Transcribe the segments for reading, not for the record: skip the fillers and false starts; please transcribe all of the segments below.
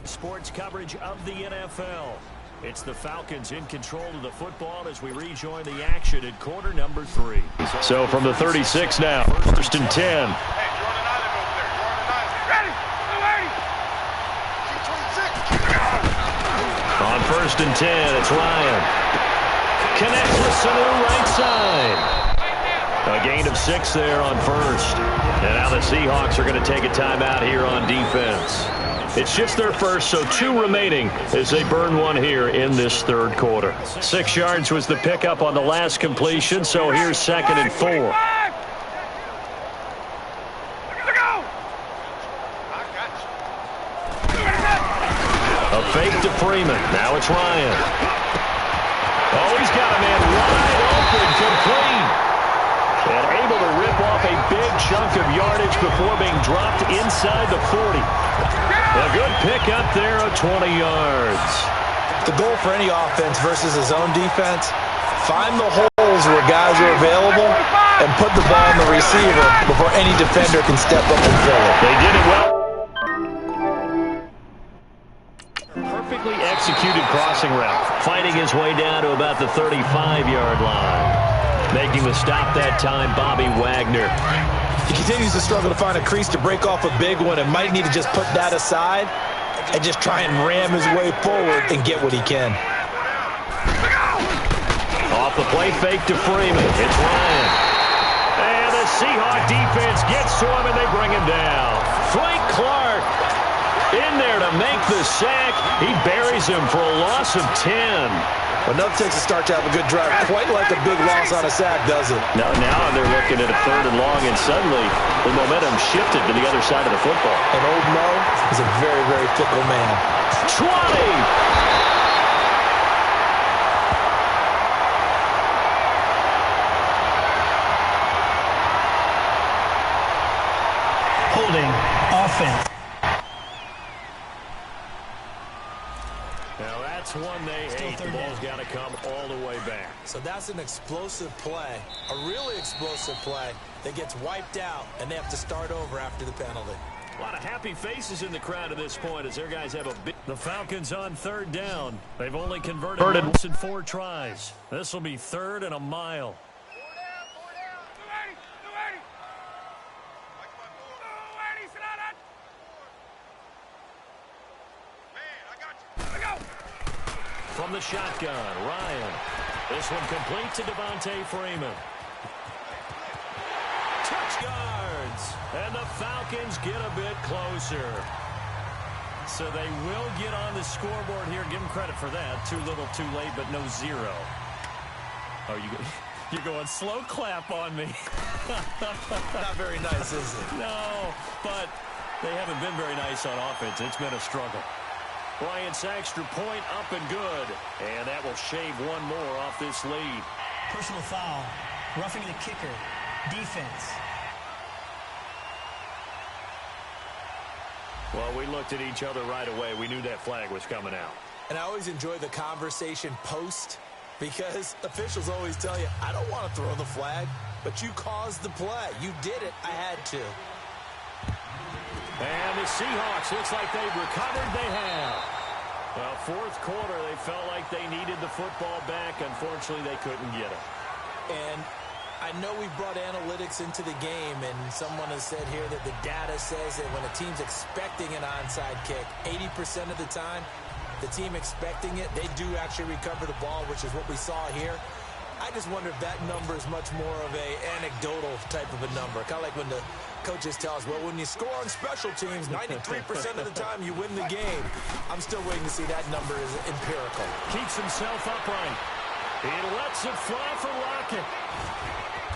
Sports coverage of the NFL. It's the Falcons in control of the football as we rejoin the action at quarter number 3. So from the 36 now, 1st and 10. On 1st and 10, it's Ryan. Connects with Sanu right side. A gain of 6 there on 1st. And now the Seahawks are going to take a timeout here on defense. It's just their first, so 2 remaining as they burn one here in this 3rd quarter. 6 yards was the pickup on the last completion, so here's 2nd and 4. A fake to Freeman. Now it's Ryan. Oh, he's got a man wide open, complete. And able to rip off a big chunk of yardage before being dropped inside the 40. A good pickup there of 20 yards. The goal for any offense versus his own defense, find the holes where guys are available and put the ball in the receiver before any defender can step up and fill it. They did it well. Perfectly executed crossing route, finding his way down to about the 35-yard line. Making the stop that time, Bobby Wagner. He continues to struggle to find a crease to break off a big one and might need to just put that aside and just try and ram his way forward and get what he can. Off the play fake to Freeman. It's Ryan. And the Seahawk defense gets to him and they bring him down. Frank Clark in there to make the sack. He buries him for a loss of 10. Enough takes a start to have a good drive. Quite like a big loss on a sack, does it? Now they're looking at a 3rd and long, and suddenly the momentum shifted to the other side of the football. And old Mo is a very, very fickle man. 20! Holding offense. Now that's one they hate. The ball's got to come all the way back. So that's an explosive play, a really explosive play that gets wiped out, and they have to start over after the penalty. A lot of happy faces in the crowd at this point as their guys have a big... The Falcons on 3rd down. They've only converted once in 4 tries. This will be 3rd and a mile. From the shotgun, Ryan. This one complete to Devontae Freeman. Touch yards. And the Falcons get a bit closer. So they will get on the scoreboard here. Give them credit for that. Too little, too late, but no 0. Oh, you're going slow clap on me. Not very nice, is it? No, but they haven't been very nice on offense. It's been a struggle. Brian Saxter point up and good. And that will shave one more off this lead. Personal foul. Roughing the kicker. Defense. Well, we looked at each other right away. We knew that flag was coming out. And I always enjoy the conversation post because officials always tell you, I don't want to throw the flag, but you caused the play. You did it. I had to. And the Seahawks, looks like they've recovered. They have. Well, 4th quarter, they felt like they needed the football back. Unfortunately, they couldn't get it. And I know we brought analytics into the game, and someone has said here that the data says that when a team's expecting an onside kick, 80% of the time, the team expecting it, they do actually recover the ball, which is what we saw here. I just wonder if that number is much more of a anecdotal type of a number. Kind of like when the coaches tell us, well, when you score on special teams, 93% of the time you win the game. I'm still waiting to see that number is empirical. Keeps himself upright. He lets it fly for Lockett.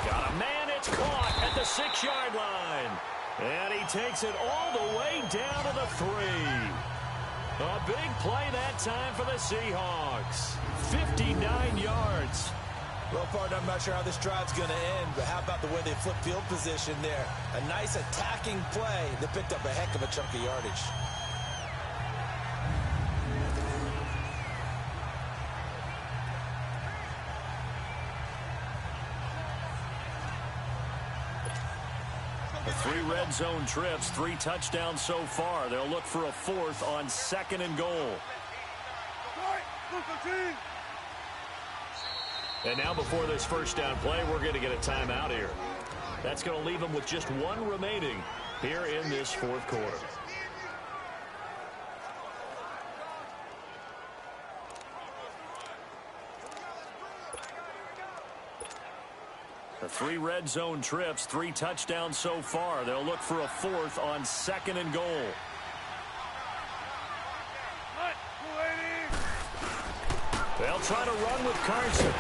Got a man, it's caught at the 6-yard line. And he takes it all the way down to the 3. A big play that time for the Seahawks. 59 yards. Well, partner, I'm not sure how this drive's going to end, but how about the way they flip field position there? A nice attacking play that picked up a heck of a chunk of yardage. The 3 red zone trips, 3 touchdowns so far. They'll look for a 4th on 2nd and goal. And now before this first down play, we're going to get a timeout here. That's going to leave them with just 1 remaining here in this 4th quarter. The 3 red zone trips, 3 touchdowns so far. They'll look for a 4th on 2nd and goal. They'll try to run with Carson.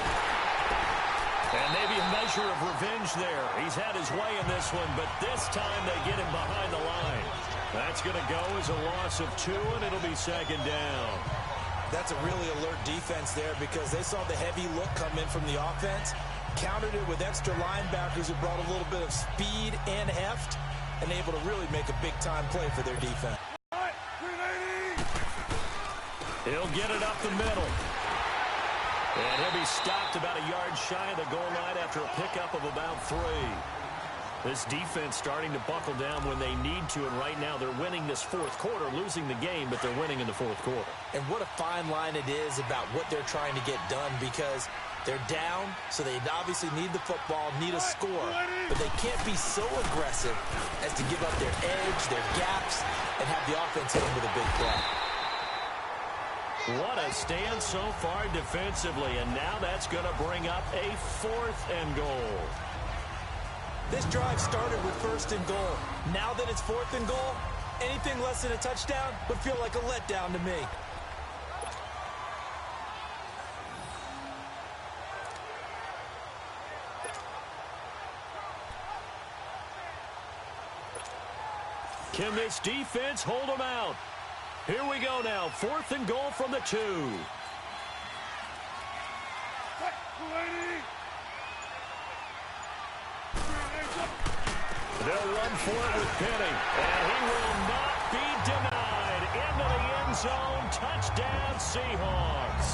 And maybe a measure of revenge there. He's had his way in this one, but this time they get him behind the line. That's going to go as a loss of 2, and it'll be 2nd down. That's a really alert defense there because they saw the heavy look come in from the offense, countered it with extra linebackers who brought a little bit of speed and heft, and able to really make a big-time play for their defense. He'll get it up the middle. And he'll be stopped about a yard shy of the goal line after a pickup of about 3. This defense starting to buckle down when they need to, and right now they're winning this 4th quarter, losing the game, but they're winning in the 4th quarter. And what a fine line it is about what they're trying to get done because they're down, so they obviously need the football, need a score, but they can't be so aggressive as to give up their edge, their gaps, and have the offense hit them with a big play. What a stand so far defensively, and now that's going to bring up a 4th and goal. This drive started with 1st and goal. Now that it's 4th and goal, anything less than a touchdown would feel like a letdown to me. Can this defense hold them out? Here we go now, 4th and goal from the 2. They'll run for it with Penny, and he will not be denied. Into the end zone, touchdown Seahawks.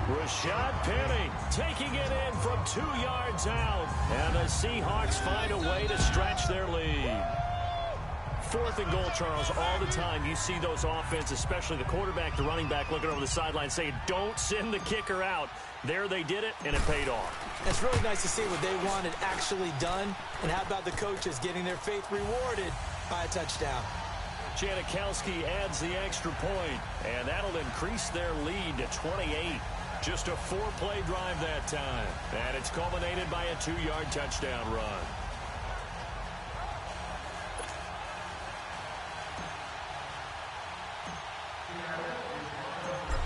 Rashad Penny taking it in from 2 yards out, and the Seahawks find a way to stretch their lead. 4th and goal, Charles, all the time you see those offenses, especially the quarterback, the running back, looking over the sideline saying, don't send the kicker out. There they did it, and it paid off. It's really nice to see what they wanted actually done. And how about the coaches getting their faith rewarded by a touchdown? Janikowski adds the extra point, and that'll increase their lead to 28. Just a 4-play drive that time. And it's culminated by a 2-yard touchdown run.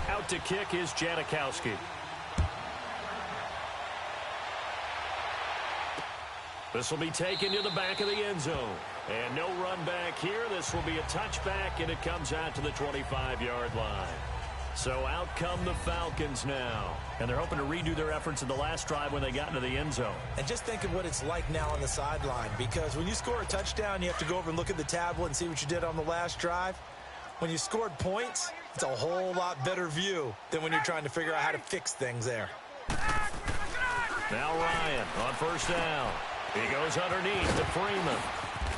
Out to kick is Janikowski. This will be taken to the back of the end zone. And no run back here. This will be a touchback, and it comes out to the 25-yard line. So out come the Falcons now. And they're hoping to redo their efforts in the last drive when they got into the end zone. And just think of what it's like now on the sideline, because when you score a touchdown, you have to go over and look at the tablet and see what you did on the last drive. When you scored points, it's a whole lot better view than when you're trying to figure out how to fix things there. Now Ryan on 1st down. He goes underneath to Freeman.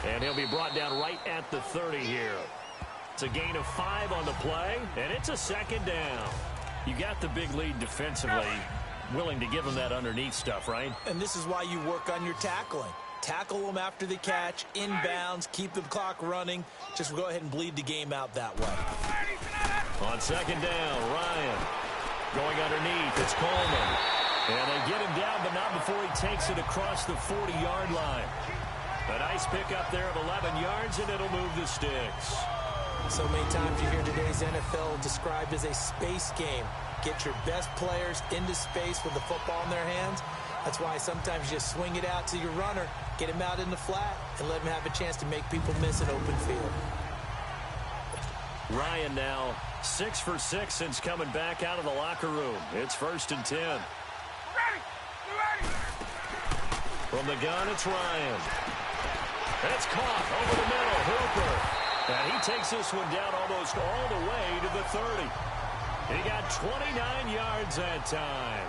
And he'll be brought down right at the 30 here. It's a gain of 5 on the play, and it's a 2nd down. You got the big lead defensively, willing to give them that underneath stuff, right? And this is why you work on your tackling. Tackle them after the catch, inbounds, keep the clock running. Just go ahead and bleed the game out that way. On 2nd down, Ryan going underneath. It's Coleman. And they get him down, but not before he takes it across the 40-yard line. A nice pickup there of 11 yards, and it'll move the sticks. So many times you hear today's NFL described as a space game. Get your best players into space with the football in their hands. That's why sometimes you just swing it out to your runner, get him out in the flat, and let him have a chance to make people miss an open field. Ryan now 6 for 6 since coming back out of the locker room. It's 1st and 10. From the gun, it's Ryan. It's caught over the middle. Hooper. And he takes this one down almost all the way to the 30. He got 29 yards that time.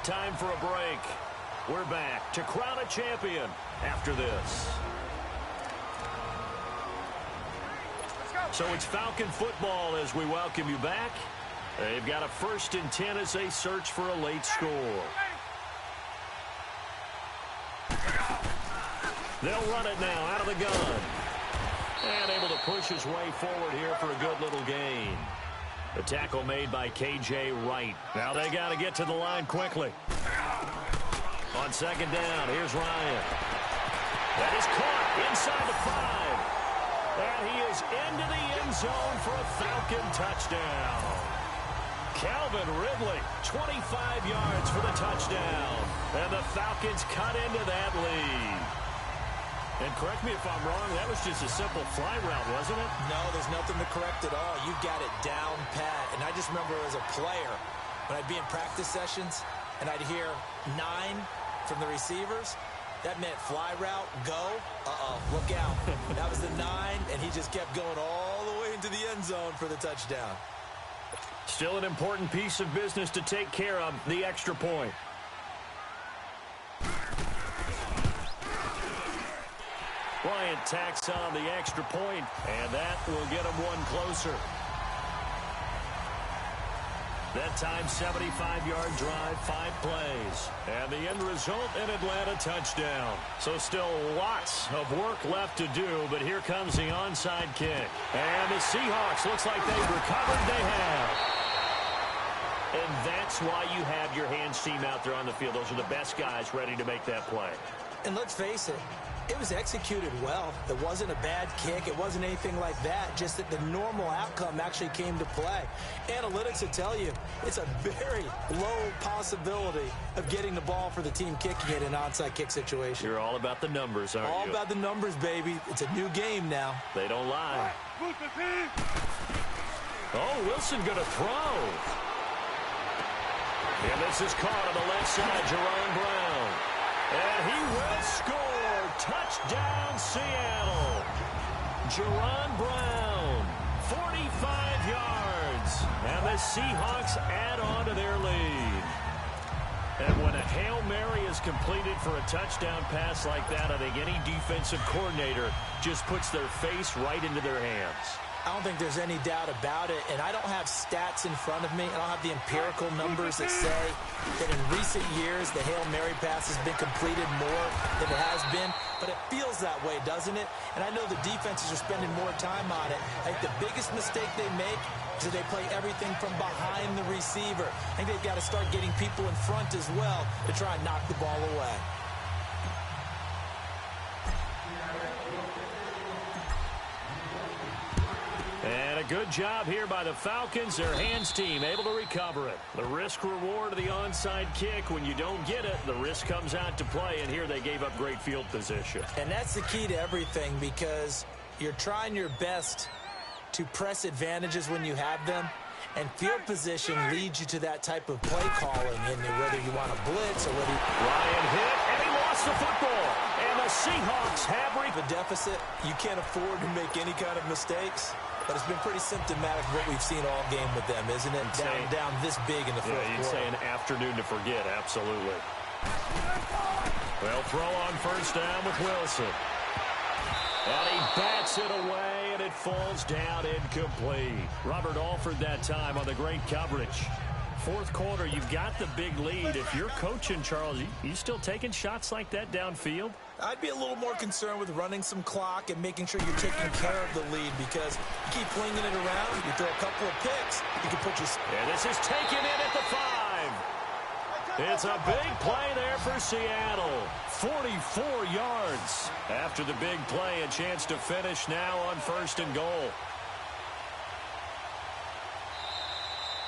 Time for a break. We're back to crown a champion after this. So it's Falcon football as we welcome you back. They've got a 1st and 10 as they search for a late score. They'll run it now out of the gun. And able to push his way forward here for a good little gain. The tackle made by K.J. Wright. Now they got to get to the line quickly. On 2nd down, here's Ryan. That is caught inside the 5. And he is into the end zone for a Falcon touchdown. Calvin Ridley, 25 yards for the touchdown. And the Falcons cut into that lead. And correct me if I'm wrong, that was just a simple fly route, wasn't it? No, there's nothing to correct at all. You got it down pat. And I just remember as a player, when I'd be in practice sessions and I'd hear 9 from the receivers, that meant fly route, go, look out. That was the 9, and he just kept going all the way into the end zone for the touchdown. Still an important piece of business to take care of, the extra point. Bryant tacks on the extra point, and that will get him one closer. That time, 75-yard drive, 5 plays. And the end result, an Atlanta touchdown. So still lots of work left to do, but here comes the onside kick. And the Seahawks, looks like they've recovered. They have. And that's why you have your hands team out there on the field. Those are the best guys ready to make that play. And let's face it, it was executed well. It wasn't a bad kick. It wasn't anything like that. Just that the normal outcome actually came to play. Analytics will tell you it's a very low possibility of getting the ball for the team kicking it in an onside kick situation. You're all about the numbers, aren't you? All about the numbers, baby. It's a new game now. They don't lie. Oh, Wilson going to throw. And this is caught on the left side, Jerome Brown. And he will score. Touchdown, Seattle. Jerome Brown, 45 yards. And the Seahawks add on to their lead. And when a Hail Mary is completed for a touchdown pass like that, I think any defensive coordinator just puts their face right into their hands. I don't think there's any doubt about it, and I don't have stats in front of me. I don't have the empirical numbers that say that in recent years the Hail Mary pass has been completed more than it has been, but it feels that way, doesn't it? And I know the defenses are spending more time on it. I think the biggest mistake they make is that they play everything from behind the receiver. I think they've got to start getting people in front as well to try and knock the ball away. And a good job here by the Falcons. Their hands team able to recover it. The risk reward of the onside kick. When you don't get it, the risk comes out to play. And here they gave up great field position. And that's the key to everything, because you're trying your best to press advantages when you have them. And field position leads you to that type of play calling, and whether you want to blitz or whether Ryan hit, and he lost the football. And the Seahawks have a deficit. You can't afford to make any kind of mistakes. But it's been pretty symptomatic of what we've seen all game with them, isn't it? Down this big in the fourth quarter. You'd say an afternoon to forget, absolutely. Well, throw on 1st down with Wilson. And he bats it away, and it falls down incomplete. Robert Alford that time on the great coverage. 4th quarter, you've got the big lead. If you're coaching, Charles, you still taking shots like that downfield? I'd be a little more concerned with running some clock and making sure you're taking care of the lead, because you keep flinging it around, you throw a couple of picks, you can put your... And this is taken in at the 5. It's a big play there for Seattle. 44 yards. After the big play, a chance to finish now on 1st and goal.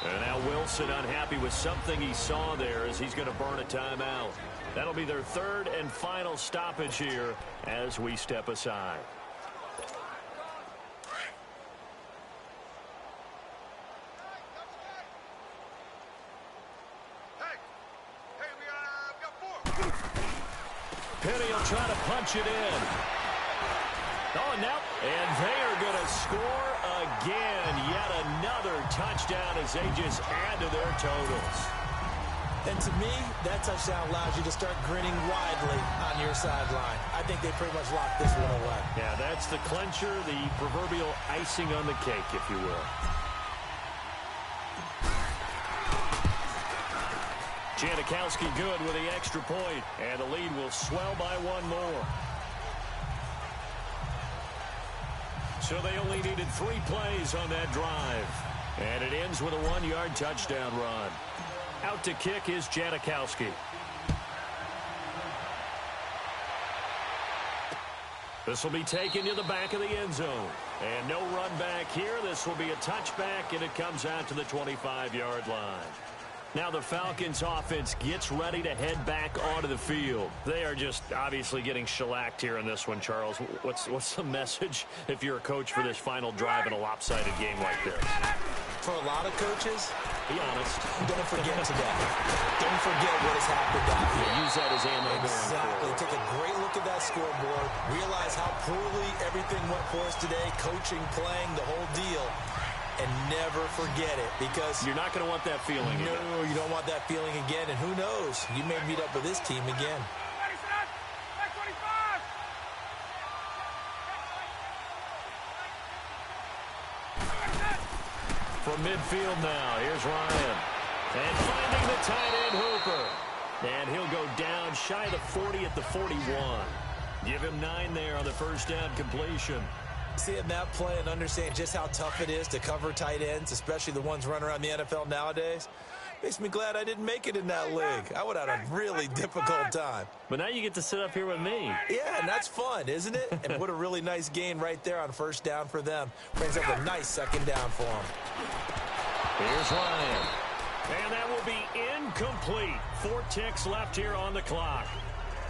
And now Wilson unhappy with something he saw there as he's going to burn a timeout. That'll be their 3rd and final stoppage here as we step aside. Penny will try to punch it in. Oh, now, and they are going to score again. Yet another touchdown as they just add to their totals. And to me, that touchdown allows you to start grinning widely on your sideline. I think they pretty much locked this one away. Yeah, that's the clincher, the proverbial icing on the cake, if you will. Janikowski good with the extra point, and the lead will swell by one more. So they only needed 3 plays on that drive. And it ends with a 1-yard touchdown run. Out to kick is Janikowski. This will be taken to the back of the end zone. And no run back here. This will be a touchback, and it comes out to the 25-yard line. Now the Falcons offense gets ready to head back onto the field. They are just obviously getting shellacked here in this one, Charles. What's the message if you're a coach for this final drive in a lopsided game like this? For a lot of coaches, be honest. Don't forget today. Don't forget what has happened out here. Use that as ammo. Exactly. Take a great look at that scoreboard. Realize how poorly everything went for us today. Coaching, playing, the whole deal. And never forget it, because you're not going to want that feeling again. No, you don't want that feeling again. And who knows? You may meet up with this team again. From midfield now, here's Ryan. And finding the tight end Hooper. And he'll go down shy of the 40 at the 41. Give him 9 there on the first down completion. Seeing that play and understand just how tough it is to cover tight ends, especially the ones running around the NFL nowadays, makes me glad I didn't make it in that league. I would have had a really difficult time. But now you get to sit up here with me. Yeah, and that's fun, isn't it? And what a really nice gain right there on first down for them. Brings up a nice second down for them. Here's Ryan. And that will be incomplete. 4 ticks left here on the clock.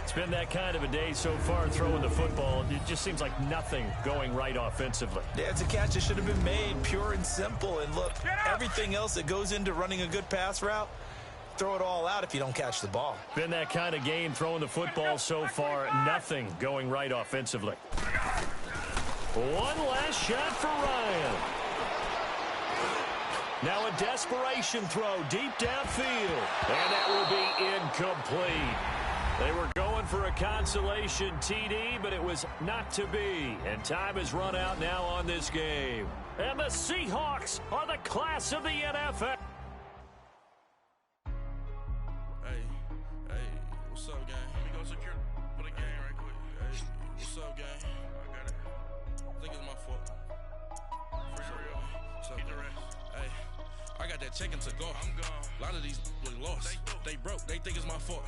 It's been that kind of a day so far throwing the football. It just seems like nothing going right offensively. Yeah, it's a catch that should have been made, pure and simple. And look, everything else that goes into running a good pass route, throw it all out if you don't catch the ball. Been that kind of game throwing the football so far. Nothing going right offensively. One last shot for Ryan. Now a desperation throw deep downfield. And that will be incomplete. They were going for a consolation TD, but it was not to be. And time has run out now on this game. And the Seahawks are the class of the NFL. Hey, what's up, gang? Let me go secure for the game right quick. Hey, what's up, gang? I got it. I think it's my fault. For real. What's up, hey, I got that check-in to go. I'm gone. A lot of these look lost. They broke. They think it's my fault.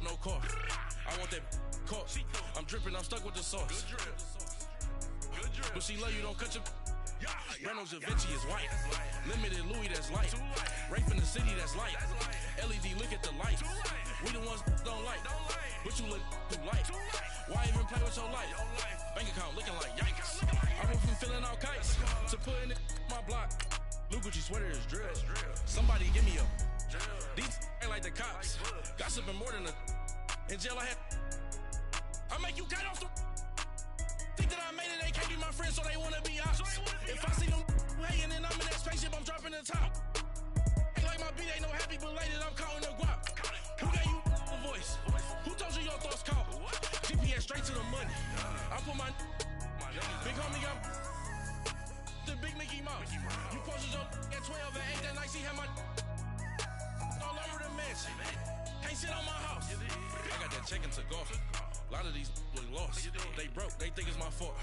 No car. I want that caught. I'm dripping, I'm stuck with the sauce. Good drip. But she love you, don't cut your. Reynolds Da Vinci is white. Limited Louis, that's light. Rape in the city, that's light. LED, look at the light. We the ones don't like. But you look too light. Why even play with your life? Bank account looking like yikes. I went from feeling all kites to putting it my block. Blue Gucci sweater is drill. Somebody give me a. These ain't like the cops. Gossiping more than a. In jail I had. I make you cut off the. Think that I made it, they can't be my friends, so they wanna be ops. If I see them hating and I'm in that spaceship, I'm dropping the top. Ain't like my beat, ain't no happy belated, I'm counting the guap. Who gave you the voice? Who told you your thoughts count? GPS straight to the money. I put my big homie got the big Mickey Mouse. You posted your at 12 and 8 that night, see how my all over the mansion. Can't sit on my house. I got that check-in to go. A lot of these look lost. They broke. They think it's my fault.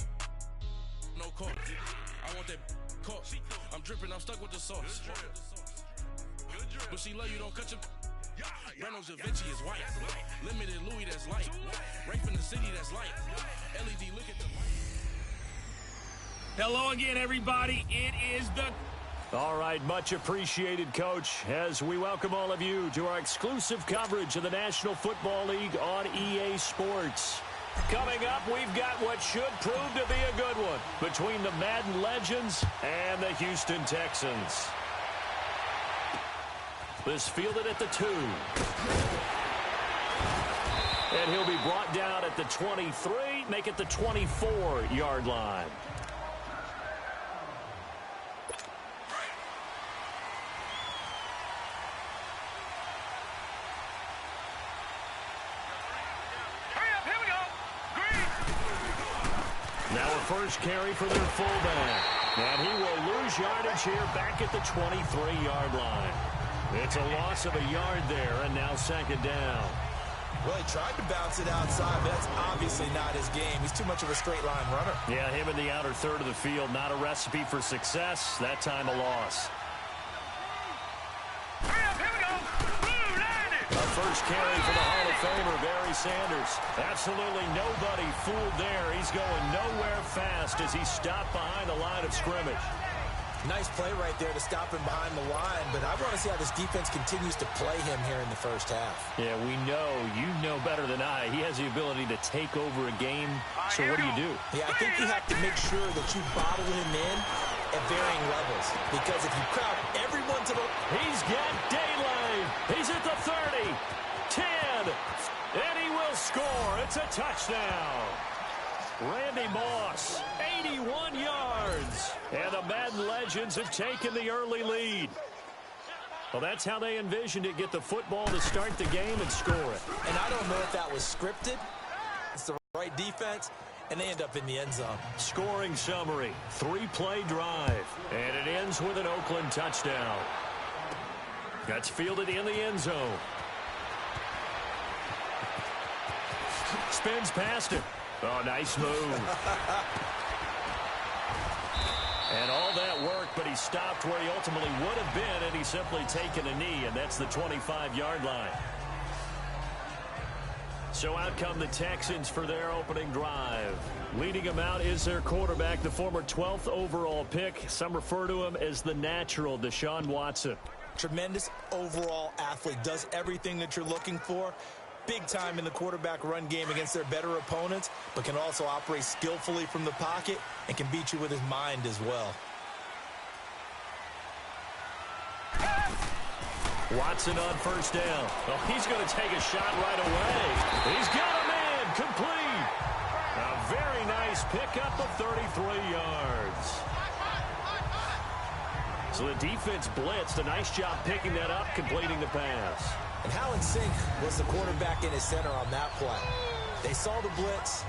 No car. I want that caught. I'm dripping. I'm stuck with the sauce. But she love you. Don't cut your. Reynolds Da Vinci is white. Limited Louis, that's light. Rape in the city, that's light. LED, look at the light. Hello again, everybody. It is the... All right, much appreciated, Coach, as we welcome all of you to our exclusive coverage of the National Football League on EA Sports. Coming up, we've got what should prove to be a good one between the Madden Legends and the Houston Texans. This fielded at the 2. And he'll be brought down at the 23, make it the 24-yard line. Now a first carry for their fullback. And he will lose yardage here back at the 23-yard line. It's a loss of a yard there, and now second down. Well, he tried to bounce it outside, but that's obviously not his game. He's too much of a straight-line runner. Yeah, him in the outer third of the field, not a recipe for success. That time a loss. A first carry for the Hall of Famer, Barry Sanders. Absolutely nobody fooled there. He's going nowhere fast as he stopped behind the line of scrimmage. Nice play right there to stop him behind the line, but I want to see how this defense continues to play him here in the first half. Yeah, we know. You know better than I. He has the ability to take over a game. So what do? Yeah, I think you have to make sure that you bottle him in at varying levels, because if you crowd everyone to the... He's got daylight. He's at the 30, 10, and he will score. It's a touchdown. Randy Moss, 81 yards. And the Madden Legends have taken the early lead. Well, that's how they envisioned it. Get the football to start the game and score it. And I don't know if that was scripted. It's the right defense, and they end up in the end zone. Scoring summary, 3-play drive. And it ends with an Oakland touchdown. That's fielded in the end zone. Spins past it. Oh, nice move. And all that work, but he stopped where he ultimately would have been, and he's simply taken a knee, and that's the 25-yard line. So out come the Texans for their opening drive. Leading them out is their quarterback, the former 12th overall pick. Some refer to him as the natural, Deshaun Watson. Tremendous overall athlete, does everything that you're looking for. Big time in the quarterback run game against their better opponents, but can also operate skillfully from the pocket and can beat you with his mind as well. Watson on first down. Oh, he's going to take a shot right away. He's got him in, complete. A very nice pickup of 33 yards. So the defense blitzed. A nice job picking that up, completing the pass. And how in sync was the quarterback in his center on that play? They saw the blitz,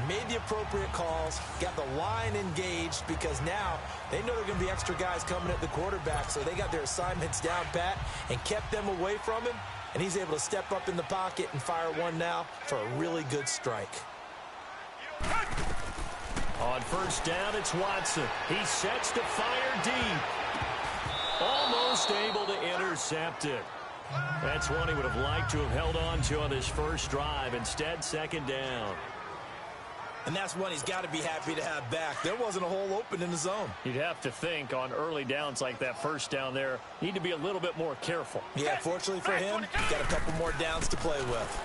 made the appropriate calls, got the line engaged, because now they know there are going to be extra guys coming at the quarterback, so they got their assignments down pat and kept them away from him, and he's able to step up in the pocket and fire one now for a really good strike. On first down, it's Watson. He sets to fire deep. Almost able to intercept it. That's one he would have liked to have held on to on his first drive. Instead, second down. And that's one he's got to be happy to have back. There wasn't a hole open in the zone. You'd have to think on early downs like that first down there, need to be a little bit more careful. Yeah, fortunately for him, got a couple more downs to play with.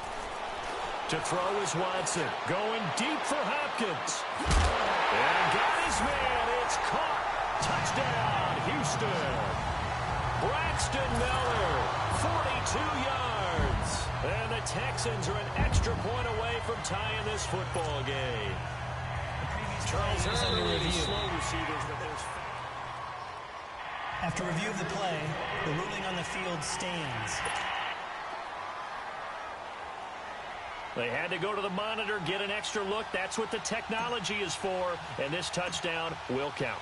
To throw is Watson. Going deep for Hopkins. And got his man. It's caught. Touchdown, Houston. Braxton Miller, 42 yards. And the Texans are an extra point away from tying this football game. Charles is under review. Slow receivers, but there's... After review of the play, the ruling on the field stands. They had to go to the monitor, get an extra look. That's what the technology is for. And this touchdown will count.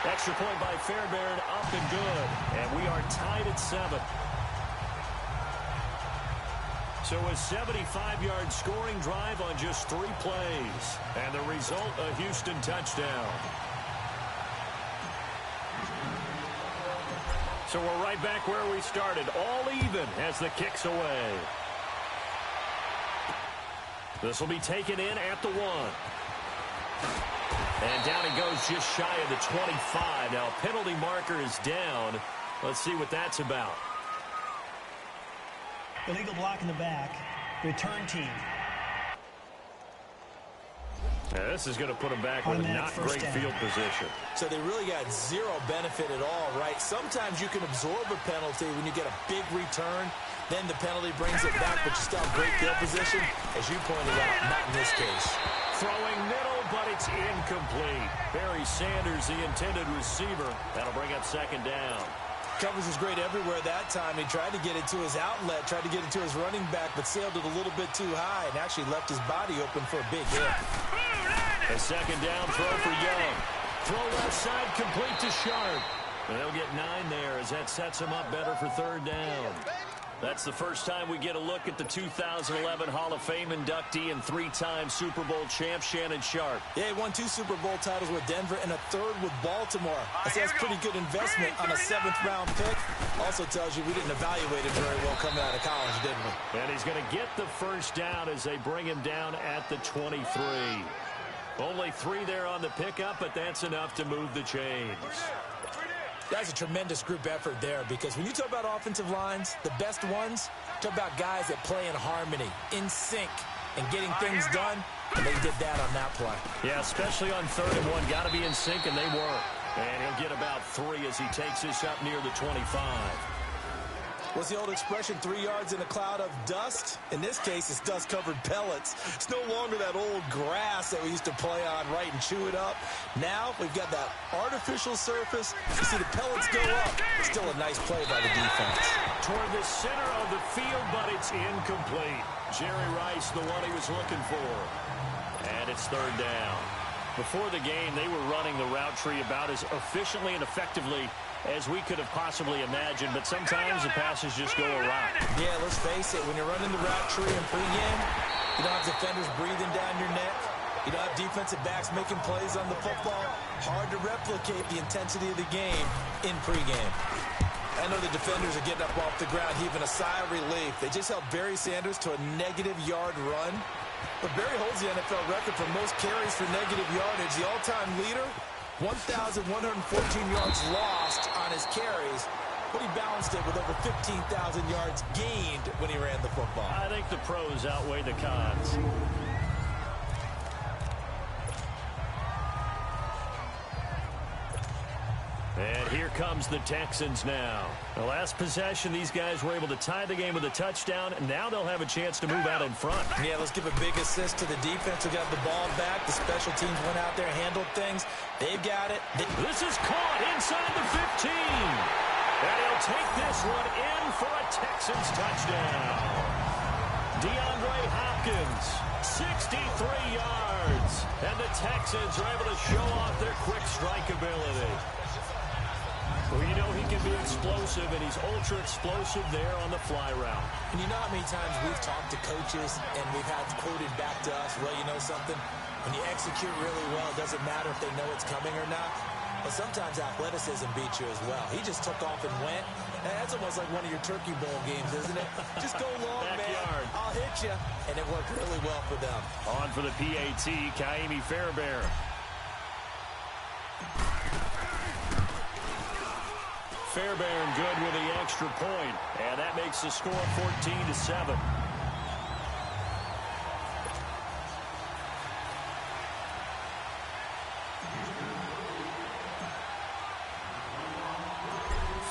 Extra point by Fairbairn, up and good. And we are tied at 7. So a 75-yard scoring drive on just 3 plays. And the result, a Houston touchdown. So we're right back where we started. All even as the kick's away. This will be taken in at the 1. And down he goes just shy of the 25. Now, penalty marker is down. Let's see what that's about. Illegal block in the back. Return team. This is going to put them back with not great field position. So they really got zero benefit at all, right? Sometimes you can absorb a penalty when you get a big return. Then the penalty brings it back, but you still have great field position. As you pointed out, not in this case. Throwing middle, but it's incomplete. Barry Sanders, the intended receiver. That'll bring up second down. Covers was great everywhere that time. He tried to get it to his outlet, tried to get it to his running back, but sailed it a little bit too high and actually left his body open for a big hit. A second down throw for Young. Throw left side, complete to Sharp. And they'll get 9 there as that sets him up better for third down. That's the first time we get a look at the 2011 Hall of Fame inductee and 3-time Super Bowl champ Shannon Sharp. Yeah, he won 2 Super Bowl titles with Denver and a 3rd with Baltimore. That's pretty good investment on a 7th-round pick. Also tells you we didn't evaluate him very well coming out of college, didn't we? And he's going to get the first down as they bring him down at the 23. Only 3 there on the pickup, but that's enough to move the chains. That's a tremendous group effort there, because when you talk about offensive lines, the best ones, talk about guys that play in harmony, in sync, and getting things done, and they did that on that play. Yeah, especially on 3rd and 1. Got to be in sync, and they were. And he'll get about 3 as he takes this up near the 25. What's the old expression, 3 yards in a cloud of dust? In this case, it's dust-covered pellets. It's no longer that old grass that we used to play on, right, and chew it up. Now we've got that artificial surface. You see the pellets go up. Still a nice play by the defense. Toward the center of the field, but it's incomplete. Jerry Rice, the one he was looking for. And it's third down. Before the game, they were running the route tree about as efficiently and effectively as we could have possibly imagined, but sometimes the passes just go awry. Yeah, let's face it, when you're running the route tree in pregame, you don't have defenders breathing down your neck. You don't have defensive backs making plays on the football. Hard to replicate the intensity of the game in pregame. I know the defenders are getting up off the ground, heaving a sigh of relief. They just held Barry Sanders to a -yard run. But Barry holds the NFL record for most carries for negative yardage. The all-time leader, 1,114 yards lost on his carries, but he balanced it with over 15,000 yards gained when he ran the football. I think the pros outweigh the cons. And here comes the Texans now. The last possession, these guys were able to tie the game with a touchdown, and now they'll have a chance to move out in front. Yeah, let's give a big assist to the defense who got the ball back. The special teams went out there, handled things. They've got it. This is caught inside the 15. And he'll take this one in for a Texans touchdown. DeAndre Hopkins, 63 yards. And the Texans are able to show off their quick strike ability. Well, you know he can be explosive, and he's ultra-explosive there on the fly route. And you know how many times we've talked to coaches, and we've had quoted back to us, well, you know something? When you execute really well, it doesn't matter if they know it's coming or not. But sometimes athleticism beats you as well. He just took off and went. And that's almost like one of your Turkey Bowl games, isn't it? Just go long, man. I'll hit you. And it worked really well for them. On for the PAT, Kaimi Fairbairn. Fairbairn good with the extra point, and that makes the score 14-7.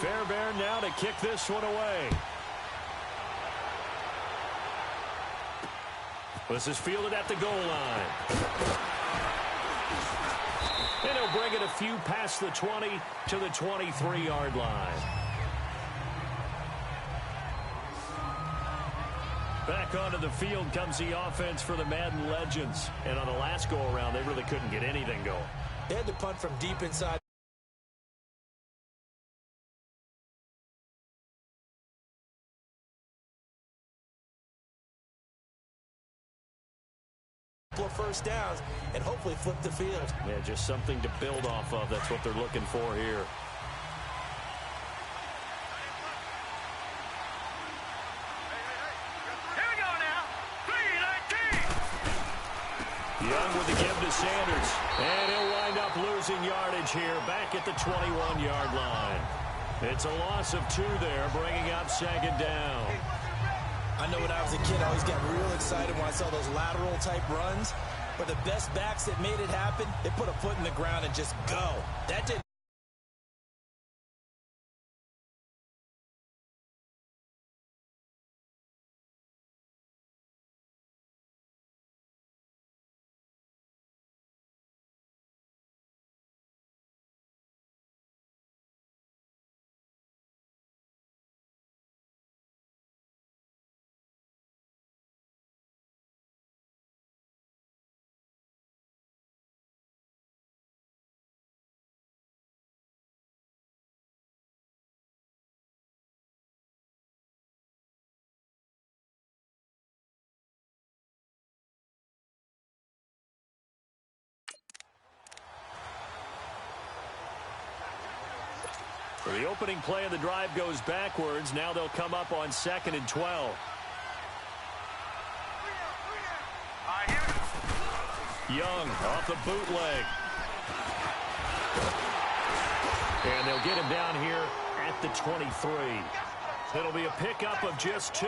Fairbairn now to kick this one away. This is fielded at the goal line. And he'll bring it a few past the 20 to the 23-yard line. Back onto the field comes the offense for the Madden Legends. And on the last go-around, they really couldn't get anything going. They had to punt from deep inside. First downs and hopefully flip the field. Yeah, just something to build off of. That's what they're looking for here. Here we go now. 3-19. Young with the give to Sanders. And he'll wind up losing yardage here back at the 21-yard line. It's a loss of 2 there, bringing up second down. I know when I was a kid, I always got real excited when I saw those lateral-type runs. But the best backs that made it happen, they put a foot in the ground and just go. That didn't. The opening play of the drive goes backwards. Now they'll come up on 2nd and 12. Young off the bootleg. And they'll get him down here at the 23. It'll be a pickup of just 2.